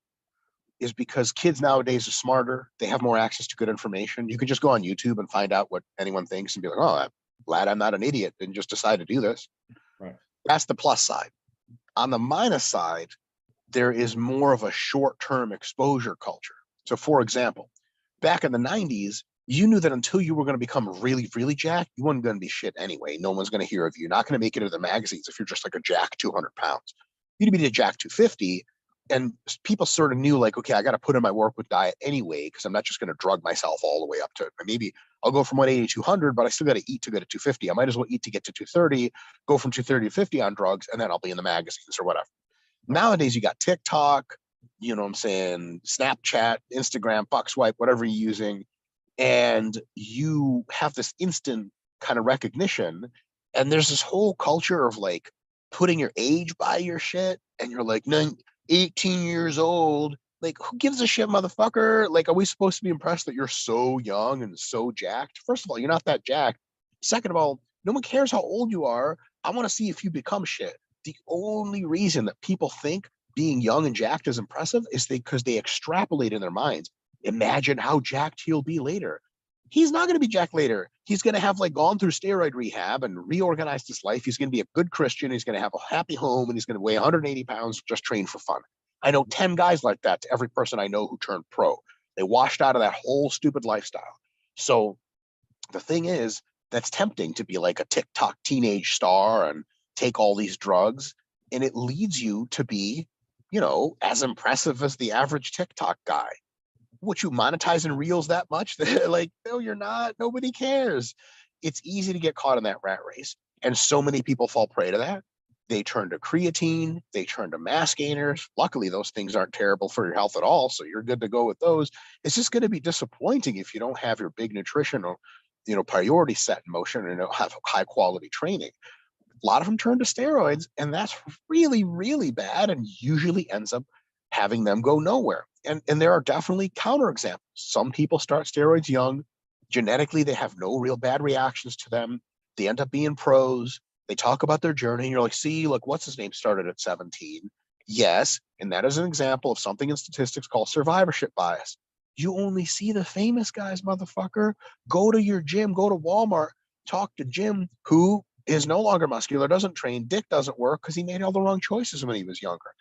is because kids nowadays are smarter. They have more access to good information. You can just go on YouTube and find out what anyone thinks and be like, oh, I'm glad I'm not an idiot and just decide to do this. Right. That's the plus side. On the minus side, there is more of a short-term exposure culture. So for example, back in the 90s, you knew that until you were going to become really, really jacked, you weren't going to be shit anyway. No one's going to hear of you. You're not going to make it into the magazines if you're just like a jack 200 pounds. You'd be a jack 250, and people sort of knew, like, okay, I got to put in my work with diet anyway, because I'm not just going to drug myself all the way up to, maybe I'll go from 180 to 200, but I still got to eat to go to 250. I might as well eat to get to 230, go from 230 to 50 on drugs, and then I'll be in the magazines or whatever. Nowadays, you got TikTok, you know what I'm saying, Snapchat, Instagram, fuck swipe, whatever you're using, and you have this instant kind of recognition, and there's this whole culture of like putting your age by your shit, and you're like 18 years old. Like, who gives a shit, motherfucker? Like, are we supposed to be impressed that you're so young and so jacked? First of all, you're not that jacked. Second of all, no one cares how old you are. I want to see if you become shit. The only reason that people think being young and jacked is impressive is because they extrapolate in their minds. Imagine how jacked he'll be later. He's not going to be jacked later. He's going to have like gone through steroid rehab and reorganized his life. He's going to be a good Christian. He's going to have a happy home, and he's going to weigh 180 pounds, just train for fun. I know 10 guys like that to every person I know who turned pro. They washed out of that whole stupid lifestyle. So the thing is, that's tempting to be like a TikTok teenage star and take all these drugs. And it leads you to be, as impressive as the average TikTok guy. What, you monetize in reels that much? Like, no, you're not. Nobody cares. It's easy to get caught in that rat race. And so many people fall prey to that. They turn to creatine. They turn to mass gainers. Luckily, those things aren't terrible for your health at all, so you're good to go with those. It's just going to be disappointing if you don't have your big nutritional, priorities set in motion and have high quality training. A lot of them turn to steroids, and that's really, really bad, and usually ends up having them go nowhere. and there are definitely counterexamples. Some people start steroids young. Genetically, they have no real bad reactions to them. They end up being pros. They talk about their journey. And you're like, see, look, what's his name started at 17. Yes. And that is an example of something in statistics called survivorship bias. You only see the famous guys, motherfucker. Go to your gym, go to Walmart, talk to Jim, who is no longer muscular, doesn't train. Dick doesn't work because he made all the wrong choices when he was younger.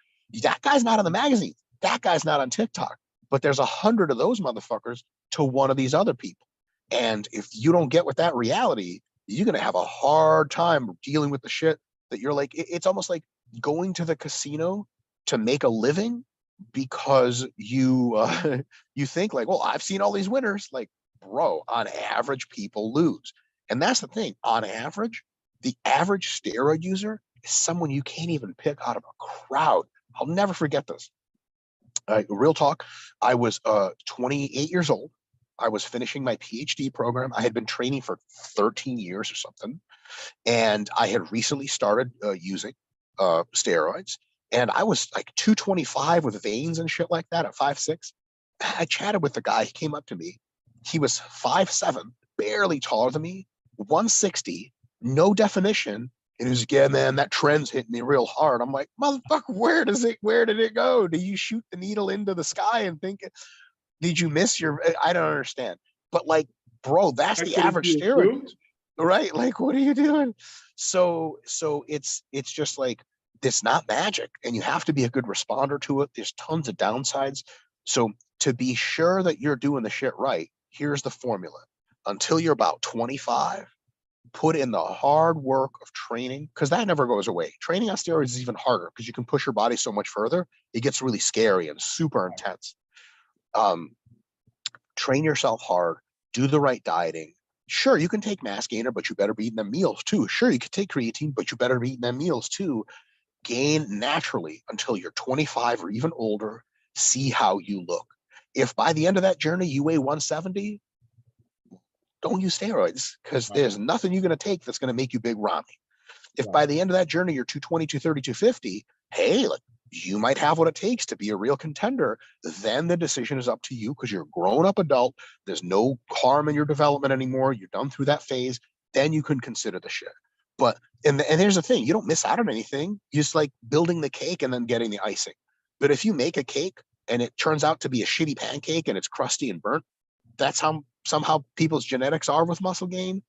That guy's not in the magazine. That guy's not on TikTok. But there's 100 of those motherfuckers to one of these other people. And if you don't get with that reality, you're going to have a hard time dealing with the shit that you're like, it's almost like going to the casino to make a living because you you think like, well, I've seen all these winners. Like, bro, on average, people lose. And that's the thing. On average, the average steroid user is someone you can't even pick out of a crowd. I'll never forget this. Real talk. I was 28 years old. I was finishing my PhD program. I had been training for 13 years or something. And I had recently started using steroids. And I was like 225 with veins and shit like that at 5'6". I chatted with the guy. He came up to me. He was 5'7", barely taller than me, 160, no definition. And he was like, yeah, man, that trend's hitting me real hard. I'm like, motherfucker, where did it go? Do you shoot the needle into the sky and think, did you miss your, I don't understand. But like, bro, that's the average steroid use, right? Like, what are you doing? So it's just like, it's not magic, and you have to be a good responder to it. There's tons of downsides. So to be sure that you're doing the shit right, here's the formula. Until you're about 25, put in the hard work of training, because that never goes away. Training on steroids is even harder because you can push your body so much further. It gets really scary and super intense. Train yourself hard, do the right dieting. Sure, you can take mass gainer, but you better be eating them meals too. Sure, you can take creatine, but you better be eating them meals too. Gain naturally until you're 25 or even older. See how you look. If by the end of that journey you weigh 170, don't use steroids, because there's nothing you're going to take that's going to make you big Rami. If by the end of that journey you're 220, 230, 250, hey, like, you might have what it takes to be a real contender. Then the decision is up to you, because you're a grown-up adult. There's no harm in your development anymore. You're done through that phase. Then you can consider the shit. But and here's the thing: you don't miss out on anything. You just like building the cake and then getting the icing. But if you make a cake and it turns out to be a shitty pancake and it's crusty and burnt, that's how somehow people's genetics are with muscle gain.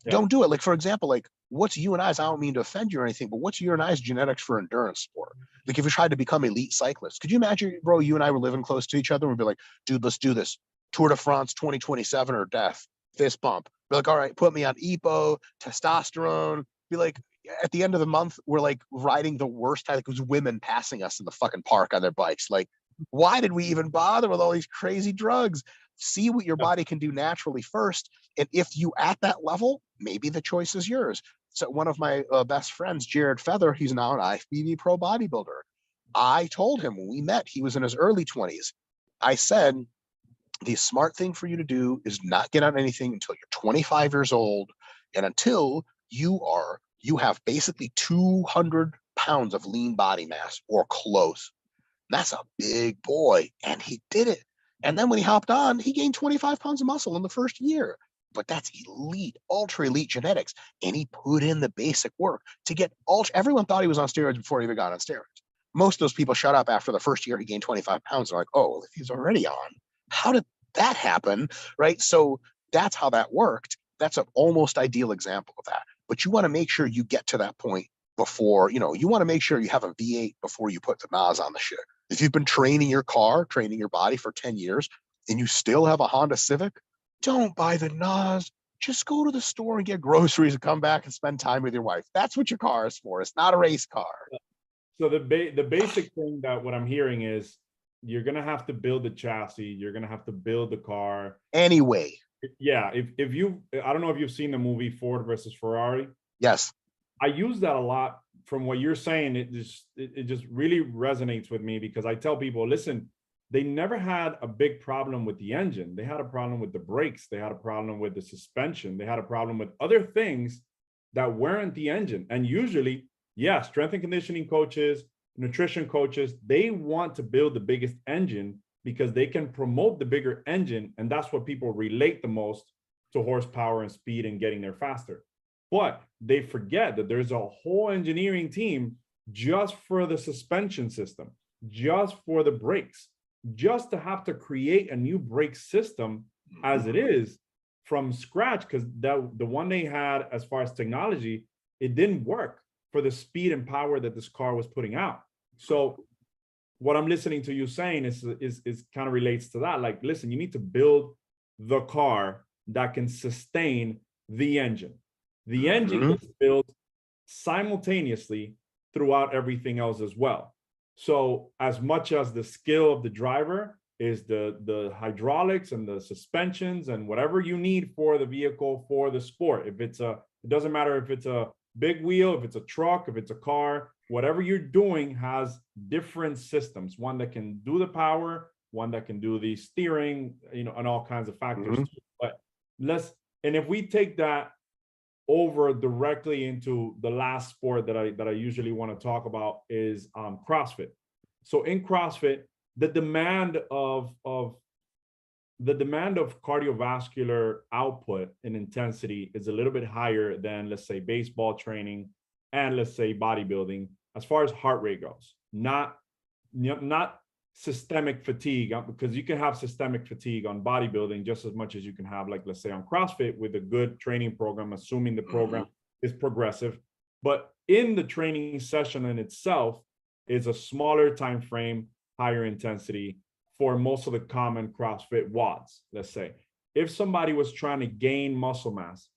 Yeah. Don't do it. Like, for example, like, what's you and I's, I don't mean to offend you or anything, but what's you and I's genetics for endurance sport? Like, if you tried to become elite cyclists, could you imagine, bro, you and I were living close to each other and we'd be like, dude, let's do this. Tour de France 2027 or death, fist bump. We're like, all right, put me on EPO, testosterone. Be like, at the end of the month, we're like riding the worst time. Like, it was women passing us in the fucking park on their bikes. Like, why did we even bother with all these crazy drugs? See what your body can do naturally first. And if you at that level, maybe the choice is yours. So one of my best friends, Jared Feather, he's now an IFBB pro bodybuilder. I told him when we met, he was in his early 20s. I said, the smart thing for you to do is not get on anything until you're 25 years old, and until you have basically 200 pounds of lean body mass or close. That's a big boy. And he did it. And then when he hopped on, he gained 25 pounds of muscle in the first year. But that's elite, ultra elite genetics. And he put in the basic work to get ultra. Everyone thought he was on steroids before he even got on steroids. Most of those people shut up after the first year he gained 25 pounds. They're like, oh, well, if he's already on, how did that happen? Right? So that's how that worked. That's an almost ideal example of that. But you want to make sure you get to that point before, you want to make sure you have a V8 before you put the NOS on the shit. If you've been training your car, training your body for 10 years, and you still have a Honda Civic, don't buy the NOS. Just go to the store and get groceries and come back and spend time with your wife. That's what your car is for. It's not a race car. So the basic thing that what I'm hearing is you're going to have to build the chassis. You're going to have to build the car. Anyway. Yeah. If you, I don't know if you've seen the movie Ford versus Ferrari. Yes. I use that a lot. From what you're saying, it just really resonates with me, because I tell people, listen, they never had a big problem with the engine. They had a problem with the brakes. They had a problem with the suspension. They had a problem with other things that weren't the engine. And usually, yeah, strength and conditioning coaches, nutrition coaches, they want to build the biggest engine because they can promote the bigger engine, and that's what people relate the most to horsepower and speed and getting there faster. But they forget that there's a whole engineering team just for the suspension system, just for the brakes, just to have to create a new brake system as it is from scratch, because the one they had as far as technology, it didn't work for the speed and power that this car was putting out. So what I'm listening to you saying is kind of relates to that. Like, listen, you need to build the car that can sustain the engine. The engine is built simultaneously throughout everything else as well. So as much as the skill of the driver is the hydraulics and the suspensions and whatever you need for the vehicle, for the sport. If it's it doesn't matter if it's a big wheel, if it's a truck, if it's a car, whatever you're doing has different systems. One that can do the power, one that can do the steering, and all kinds of factors. But and if we take that over directly into the last sport that I usually want to talk about is CrossFit. So in CrossFit, the demand of cardiovascular output and intensity is a little bit higher than, let's say, baseball training and, let's say, bodybuilding as far as heart rate goes. Not systemic fatigue, because you can have systemic fatigue on bodybuilding just as much as you can have, like, let's say, on CrossFit with a good training program, assuming the program is progressive. But in the training session in itself is a smaller time frame, higher intensity for most of the common CrossFit WODs. Let's say if somebody was trying to gain muscle mass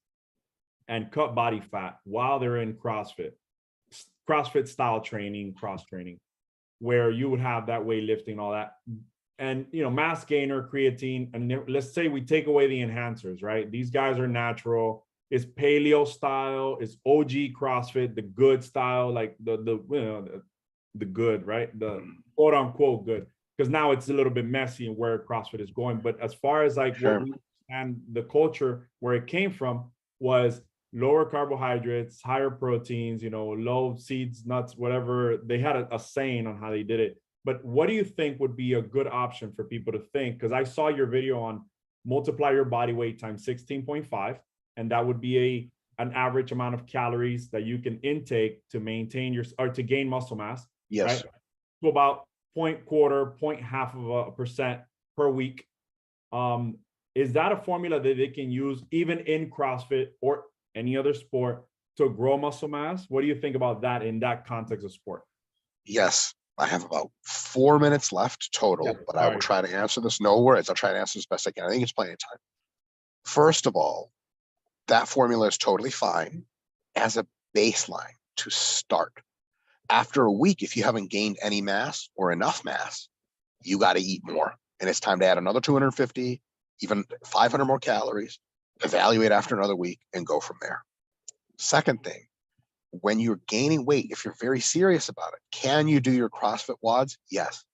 and cut body fat while they're in CrossFit style training, cross training, where you would have that weightlifting, all that, and mass gainer, creatine, and let's say we take away the enhancers, right? These guys are natural. It's paleo style, it's OG CrossFit, the good style, like the good, right? The quote unquote good, because now it's a little bit messy and where CrossFit is going. But as far as like what we and the culture where it came from was lower carbohydrates, higher proteins, low seeds, nuts, whatever. They had a saying on how they did it. But what do you think would be a good option for people to think? Because I saw your video on multiply your body weight times 16.5, and that would be an average amount of calories that you can intake to maintain to gain muscle mass. Yes. Right? So about 0.25% per week. Is that a formula that they can use even in CrossFit or any other sport to grow muscle mass? What do you think about that in that context of sport? Yes. I have about 4 minutes left total, but I will try to answer this. No worries. I'll try to answer as best I can. I think it's plenty of time. First of all, that formula is totally fine as a baseline to start. After a week, if you haven't gained any mass or enough mass, you got to eat more. And it's time to add another 250, even 500 more calories, evaluate after another week, and go from there. Second thing, when you're gaining weight, if you're very serious about it, can you do your CrossFit WODs? Yes.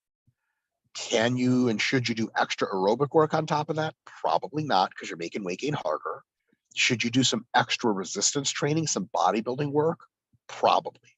Can you and should you do extra aerobic work on top of that? Probably not, because you're making weight gain harder. Should you do some extra resistance training, some bodybuilding work? Probably.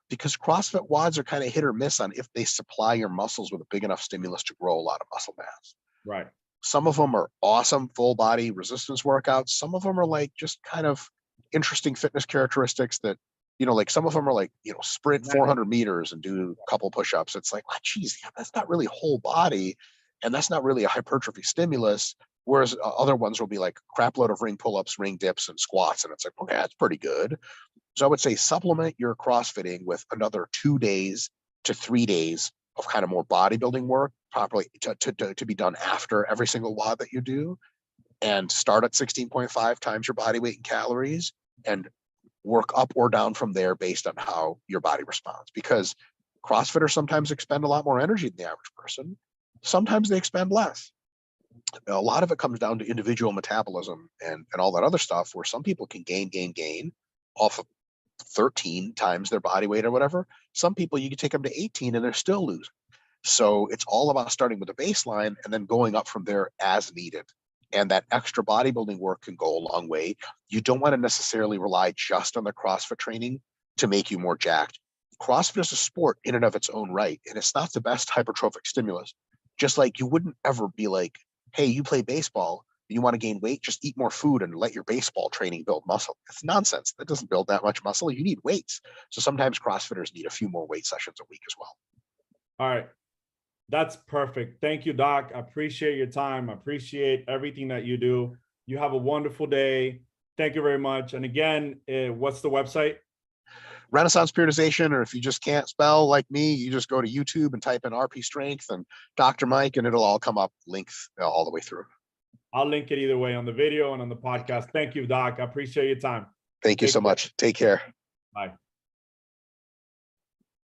Because CrossFit WODs are kind of hit or miss on if they supply your muscles with a big enough stimulus to grow a lot of muscle mass. Right. Some of them are awesome full body resistance workouts. Some of them are like just kind of interesting fitness characteristics that, like some of them are like, sprint 400 meters and do a couple push-ups. It's like, well, geez, that's not really whole body. And that's not really a hypertrophy stimulus. Whereas other ones will be like crap load of ring pull-ups, ring dips, and squats. And it's like, okay, that's pretty good. So I would say supplement your CrossFitting with another 2 days to 3 days of kind of more bodybuilding work, properly to be done after every single WOD that you do, and start at 16.5 times your body weight in calories and work up or down from there based on how your body responds. Because CrossFitters sometimes expend a lot more energy than the average person. Sometimes they expend less. A lot of it comes down to individual metabolism and all that other stuff, where some people can gain off of 13 times their body weight or whatever. Some people, you can take them to 18 and they're still losing. So it's all about starting with a baseline and then going up from there as needed. And that extra bodybuilding work can go a long way. You don't want to necessarily rely just on the CrossFit training to make you more jacked. CrossFit is a sport in and of its own right, and it's not the best hypertrophic stimulus. Just like you wouldn't ever be like, hey, you play baseball, you want to gain weight, just eat more food and let your baseball training build muscle. It's nonsense. That doesn't build that much muscle. You need weights. So sometimes CrossFitters need a few more weight sessions a week as well. All right. That's perfect. Thank you, Doc. I appreciate your time. I appreciate everything that you do. You have a wonderful day. Thank you very much. And again, what's the website? Renaissance Periodization, or if you just can't spell like me, you just go to YouTube and type in RP Strength and Dr. Mike, and it'll all come up, links all the way through. I'll link it either way on the video and on the podcast. Thank you, Doc. I appreciate your time. Thank you so much. Take care. Bye.